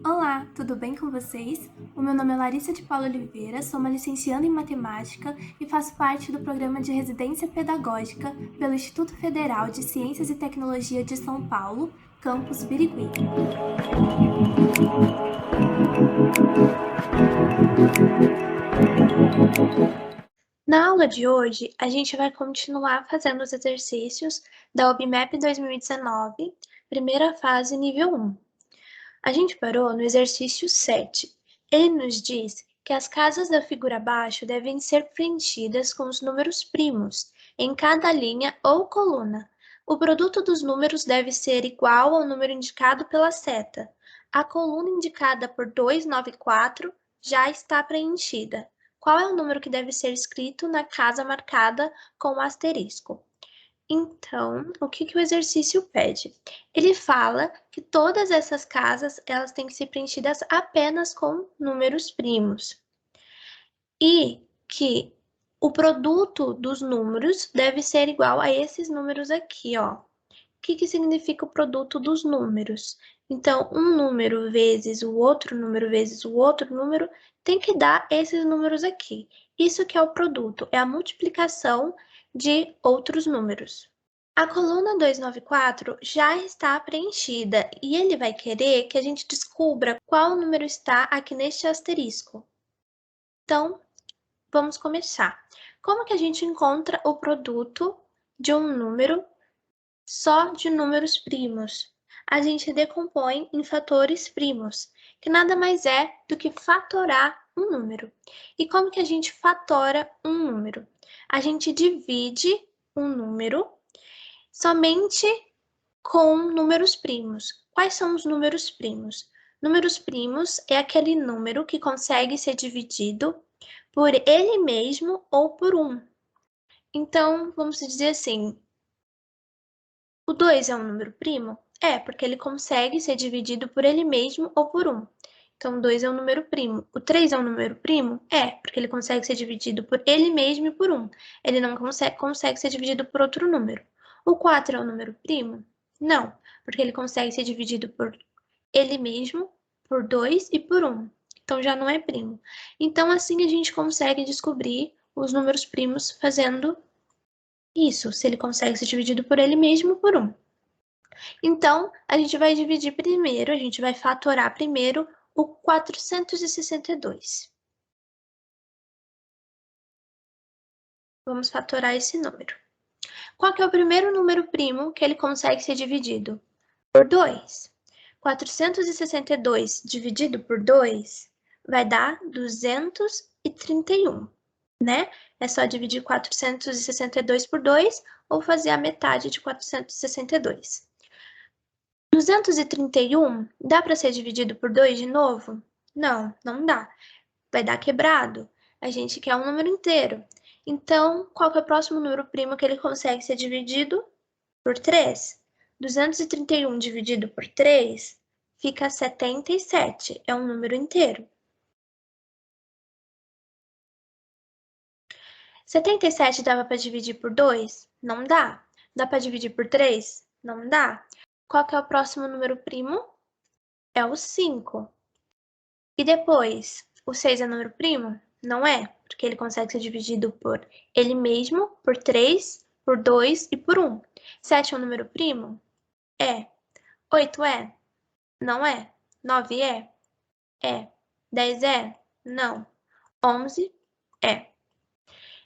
Olá, tudo bem com vocês? O meu nome é Larissa de Paula Oliveira, sou uma licencianda em Matemática e faço parte do programa de residência pedagógica pelo Instituto Federal de Ciências e Tecnologia de São Paulo, campus Birigui. Na aula de hoje, a gente vai continuar fazendo os exercícios da OBMAP 2019, primeira fase nível 1. A gente parou no exercício 7. Ele nos diz que as casas da figura abaixo devem ser preenchidas com os números primos em cada linha ou coluna. O produto dos números deve ser igual ao número indicado pela seta. A coluna indicada por 294 já está preenchida. Qual é o número que deve ser escrito na casa marcada com o asterisco? Então, o que o exercício pede? Ele fala que todas essas casas, elas têm que ser preenchidas apenas com números primos. E que o produto dos números deve ser igual a esses números aqui, ó. O que significa o produto dos números? Então, um número vezes o outro número vezes o outro número tem que dar esses números aqui. Isso que é o produto, é a multiplicação de outros números. A coluna 294 já está preenchida e ele vai querer que a gente descubra qual número está aqui neste asterisco. Então, vamos começar. Como que a gente encontra o produto de um número só de números primos? A gente decompõe em fatores primos, que nada mais é do que fatorar um número. E como que a gente fatora um número? A gente divide um número somente com números primos. Quais são os números primos? Números primos é aquele número que consegue ser dividido por ele mesmo ou por 1. Então, vamos dizer assim, o 2 é um número primo? É, porque ele consegue ser dividido por ele mesmo ou por 1. Então, 2 é um número primo. O 3 é um número primo? É, porque ele consegue ser dividido por ele mesmo e por 1. Ele não consegue ser dividido por outro número. O 4 é um número primo? Não, porque ele consegue ser dividido por ele mesmo, por 2 e por 1. Então, já não é primo. Então, assim a gente consegue descobrir os números primos fazendo isso, se ele consegue ser dividido por ele mesmo por 1. Então, a gente vai dividir primeiro, a gente vai fatorar primeiro o 462. Vamos fatorar esse número. Qual que é o primeiro número primo que ele consegue ser dividido? Por 2. 462 dividido por 2 vai dar 231, né? É só dividir 462 por 2 ou fazer a metade de 462. 231 dá para ser dividido por 2 de novo? Não, não dá. Vai dar quebrado. A gente quer um número inteiro. Então, qual que é o próximo número primo que ele consegue ser dividido? Por 3. 231 dividido por 3 fica 77. É um número inteiro. 77 dava para dividir por 2? Não dá. Dá para dividir por 3? Não dá. Qual que é o próximo número primo? É o 5. E depois, o 6 é número primo? Não é, porque ele consegue ser dividido por ele mesmo, por 3, por 2 e por 1. 7 é um número primo? É. 8 é? Não é. 9 é? É. 10 é? Não. 11 é.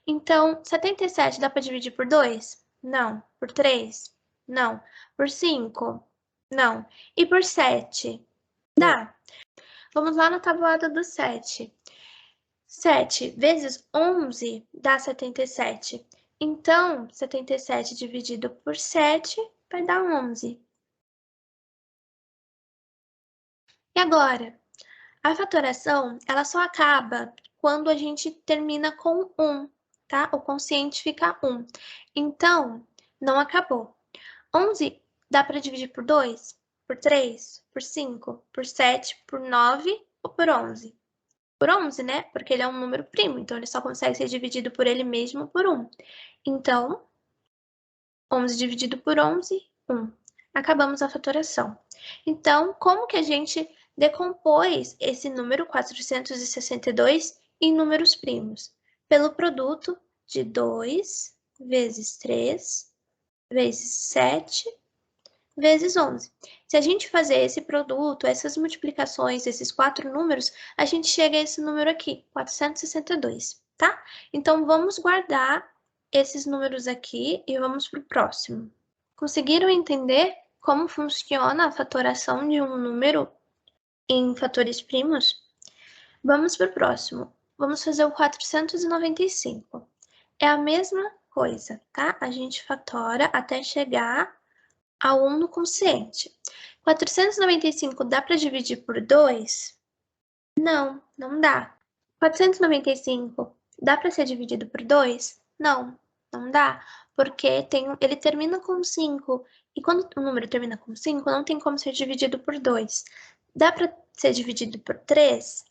Então, 77 dá para dividir por 2? Não. Por 3? Não. Por 5? Não. E por 7? Dá. Vamos lá na tabuada do 7. 7 vezes 11 dá 77. Então, 77 dividido por 7 vai dar 11. E agora? A fatoração, ela só acaba quando a gente termina com 1, tá? O quociente fica 1. Então, não acabou. 11 dá para dividir por 2, por 3, por 5, por 7, por 9 ou por 11? Por 11, né? Porque ele é um número primo, então ele só consegue ser dividido por ele mesmo por 1. Então, 11 dividido por 11, 1. Acabamos a fatoração. Então, como que a gente decompôs esse número 462 em números primos, pelo produto de 2 vezes 3 vezes 7 vezes 11. Se a gente fazer esse produto, essas multiplicações, esses 4 números, a gente chega a esse número aqui, 462, tá? Então, vamos guardar esses números aqui e vamos para o próximo. Conseguiram entender como funciona a fatoração de um número em fatores primos? Vamos para o próximo. Vamos fazer o 495. É a mesma coisa, tá? A gente fatora até chegar a 1 no quociente. 495 dá para dividir por 2? Não, não dá. 495 dá para ser dividido por 2? Não, não dá, porque ele termina com 5. E quando o número termina com 5, não tem como ser dividido por 2. Dá para ser dividido por 3?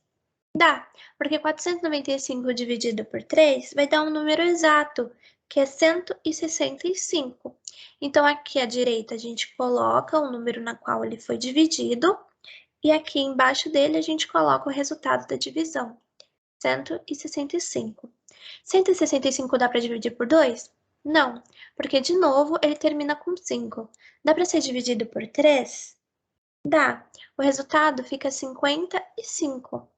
Dá, porque 495 dividido por 3 vai dar um número exato, que é 165. Então, aqui à direita a gente coloca o número na qual ele foi dividido, e aqui embaixo dele a gente coloca o resultado da divisão, 165. 165 dá para dividir por 2? Não, porque de novo ele termina com 5. Dá para ser dividido por 3? Dá. O resultado fica 55.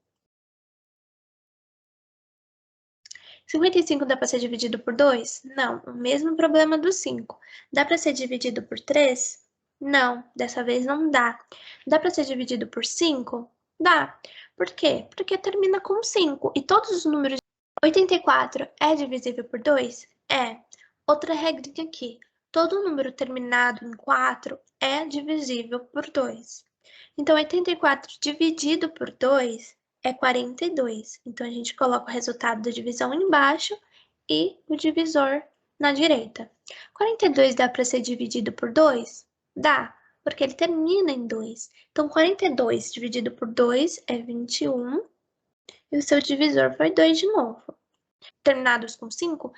55 dá para ser dividido por 2? Não, o mesmo problema do 5. Dá para ser dividido por 3? Não, dessa vez não dá. Dá para ser dividido por 5? Dá. Por quê? Porque termina com 5 e todos os números. 84 é divisível por 2? É. Outra regrinha aqui. Todo número terminado em 4 é divisível por 2. Então, 84 dividido por 2 é 42. Então, a gente coloca o resultado da divisão embaixo e o divisor na direita. 42 dá para ser dividido por 2? Dá, porque ele termina em 2. Então, 42 dividido por 2 é 21. E o seu divisor foi 2 de novo. Terminados com 5,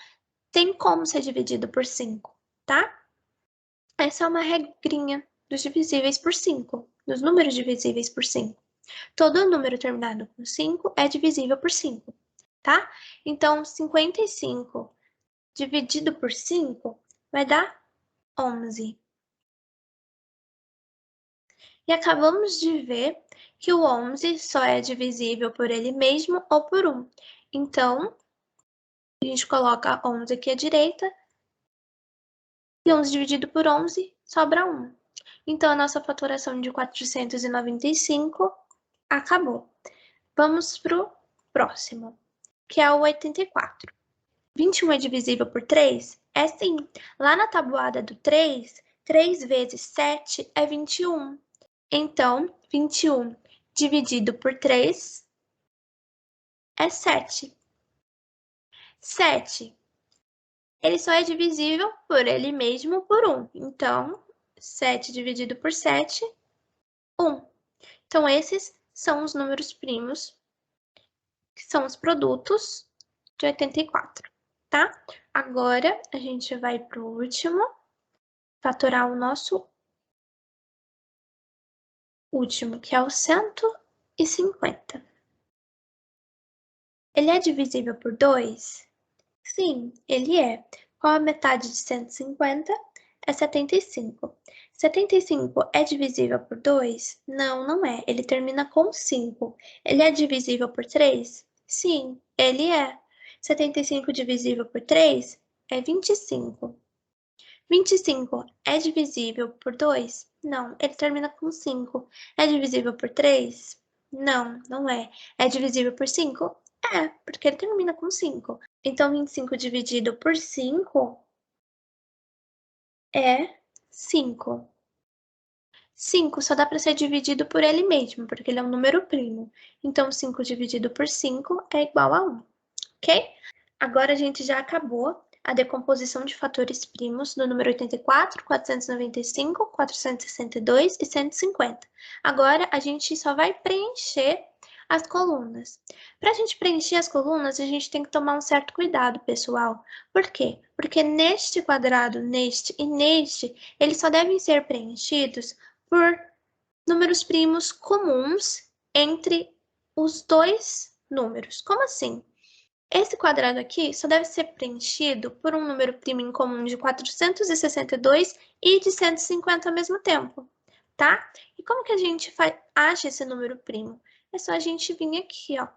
tem como ser dividido por 5, tá? Essa é uma regrinha dos divisíveis por 5, dos números divisíveis por 5. Todo número terminado com 5 é divisível por 5, tá? Então, 55 dividido por 5 vai dar 11. E acabamos de ver que o 11 só é divisível por ele mesmo ou por 1. Então, a gente coloca 11 aqui à direita, e 11 dividido por 11 sobra 1. Então, a nossa fatoração de 495 acabou. Vamos para o próximo, que é o 84. 21 é divisível por 3? É sim. Lá na tabuada do 3, 3 vezes 7 é 21. Então, 21 dividido por 3 é 7. 7. Ele só é divisível por ele mesmo por 1. Então, 7 dividido por 7, 1. Então, esses são os números primos, que são os produtos de 84, tá? Agora, a gente vai para o último, fatorar o nosso último, que é o 150. Ele é divisível por 2? Sim, ele é. Qual a metade de 150? É 75. 75 é divisível por 2? Não, não é. Ele termina com 5. Ele é divisível por 3? Sim, ele é. 75 divisível por 3 é 25. 25 é divisível por 2? Não, ele termina com 5. É divisível por 3? Não, não é. É divisível por 5? É, porque ele termina com 5. Então, 25 dividido por 5 é 5. 5 só dá para ser dividido por ele mesmo, porque ele é um número primo. Então, 5 dividido por 5 é igual a 1, ok? Agora a gente já acabou a decomposição de fatores primos do número 84, 495, 462 e 150. Agora a gente só vai preencher as colunas. Para a gente preencher as colunas, a gente tem que tomar um certo cuidado, pessoal. Por quê? Porque neste quadrado, neste e neste, eles só devem ser preenchidos por números primos comuns entre os dois números. Como assim? Esse quadrado aqui só deve ser preenchido por um número primo em comum de 462 e de 150 ao mesmo tempo, tá? E como que a gente acha esse número primo? É só a gente vir aqui, ó,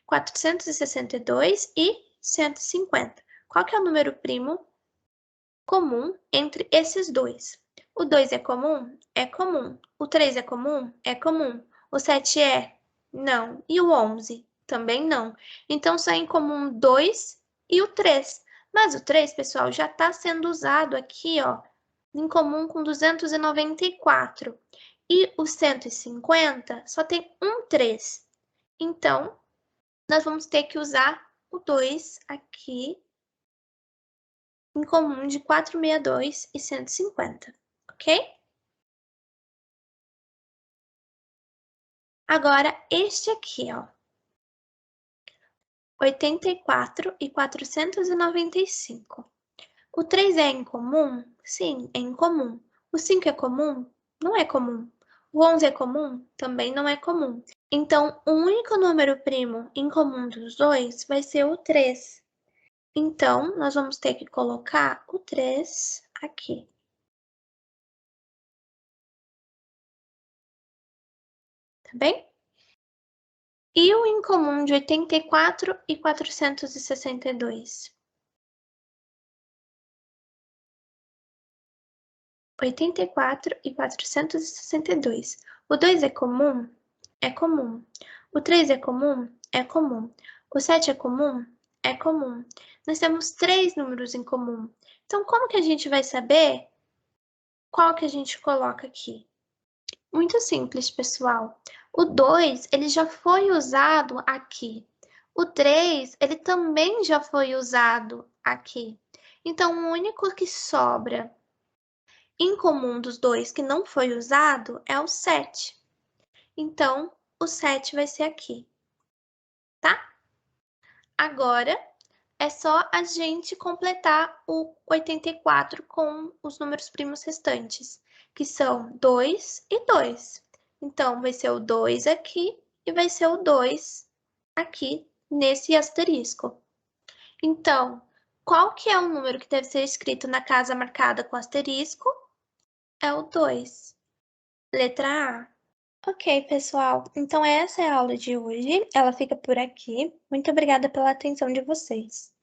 462 e 150. Qual que é o número primo comum entre esses dois? O 2 é comum? É comum. O 3 é comum? É comum. O 7 é? Não. E o 11? Também não. Então, só é em comum 2 e o 3. Mas o 3, pessoal, já está sendo usado aqui, ó, em comum com 294. E o 150 só tem um 3. Então, nós vamos ter que usar o 2 aqui em comum de 462 e 150, ok? Agora, este aqui, ó, 84 e 495. O 3 é incomum? Sim, é incomum. O 5 é comum? Não é comum. O 11 é comum? Também não é comum. Então, o único número primo incomum dos dois vai ser o 3. Então, nós vamos ter que colocar o 3 aqui. Tá bem? E o incomum de 84 e 462? 84 e 462. O 2 é comum? É comum. O 3 é comum? É comum. O 7 é comum? É comum. Nós temos 3 números em comum. Então, como que a gente vai saber qual que a gente coloca aqui? Muito simples, pessoal. O 2, ele já foi usado aqui. O 3, ele também já foi usado aqui. Então, o único que sobra em comum dos dois que não foi usado é o 7. Então, o 7 vai ser aqui, tá? Agora, é só a gente completar o 84 com os números primos restantes, que são 2 e 2. Então, vai ser o 2 aqui e vai ser o 2 aqui nesse asterisco. Então, qual que é o número que deve ser escrito na casa marcada com asterisco? É o 2. Letra A. Ok, pessoal. Então, essa é a aula de hoje. Ela fica por aqui. Muito obrigada pela atenção de vocês.